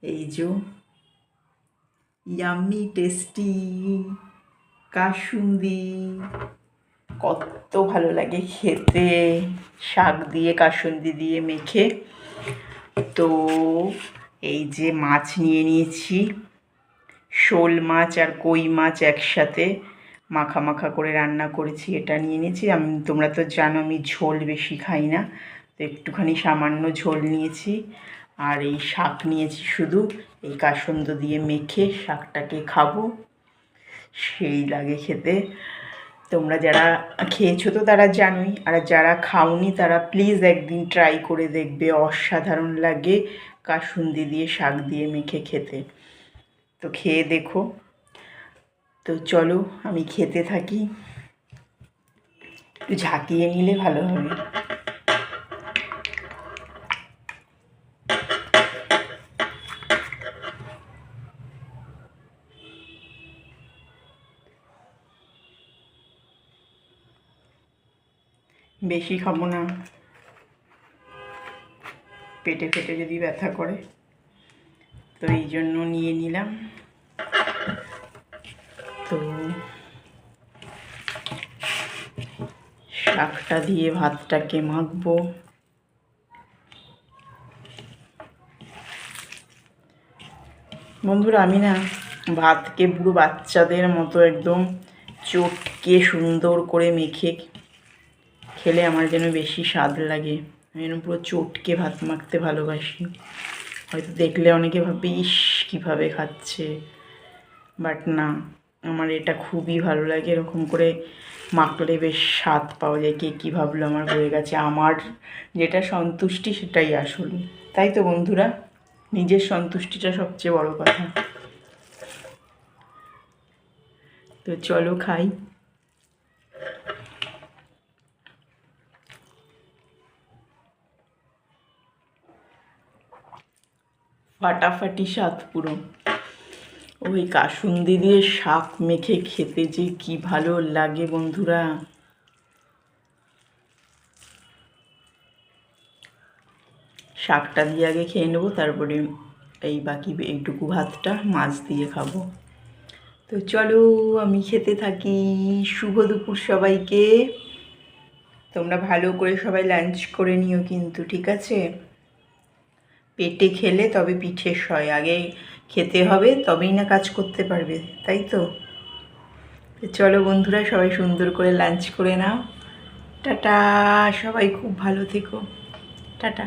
এই যে yummy tasty kasundi, কত ভালো লাগে খেতে শাক দিয়ে কাসুন্দি দিয়ে মেখে। তো এই যে মাছ নিয়ে নিয়েছি, শোল মাছ আর কই মাছ একসাথে মাখা মাখা করে রান্না করেছি, এটা নিয়ে নিয়েছি। তোমরা তো জানো আমি ঝোল বেশি খাই না, তো একটুখানি সামান্য ঝোল নিয়েছি। আর এই শাক নিয়েছি, শুধু এই কাসুন্দি দিয়ে মেখে শাকটাকে খাবো, সেই লাগে খেতে। তোমরা যারা খেয়েছো তো তারা জানোই, আর যারা খাওনি তারা প্লিজ একদিন ট্রাই করে দেখবে, অসাধারণ লাগে কাসুন্দি দিয়ে শাক দিয়ে মেখে খেতে। তো খেয়ে দেখো। তো চলো আমি খেতে থাকি, একটু ঝাঁকিয়ে নিলে ভালো হবে। বেশি খাবো না, পেটে ফেটে যদি ব্যথা করে, তো এই জন্য নিয়ে নিলাম। তো শাকটা দিয়ে ভাতটাকে মাখবো। বন্ধুরা আমি না ভাতকে পুরো বাচ্চাদের মতো একদম চটকে সুন্দর করে মেখে খেলে আমার যেন বেশি স্বাদ লাগে। আমি যেন পুরো চটকে ভাত মাখতে ভালোবাসি। হয়তো দেখলে অনেকে ভাববে ইস কীভাবে খাচ্ছে, বাট না, আমার এটা খুবই ভালো লাগে। এরকম করে মাখলে বেশ স্বাদ পাওয়া যায়। কে কী ভাবলো আমার হয়ে গেছে, আমার যেটা সন্তুষ্টি সেটাই আসল। তাই তো বন্ধুরা, নিজের সন্তুষ্টিটা সবচেয়ে বড় কথা। তো চলো খাই। ফাটাফাটি স্বাদ পুরো। ওই কাসুন্দি দিয়ে শাক মেখে খেতে যে কি ভালো লাগে বন্ধুরা। শাকটা দিয়ে আগে খেয়ে নেবো, তারপরে এই বাকি এইটুকু ভাতটা মাছ দিয়ে খাবো। তো চলো আমি খেতে থাকি। শুভ দুপুর সবাইকে। তোমরা ভালো করে সবাই লাঞ্চ করে নিও কিন্তু, ঠিক আছে? পেটে খেলে তবে পিঠে সয়, আগে খেতে হবে তবেই না কাজ করতে পারবে, তাই তো? চলো বন্ধুরা সবাই সুন্দর করে লাঞ্চ করে নাও। টাটা, সবাই খুব ভালো থেকো। টাটা।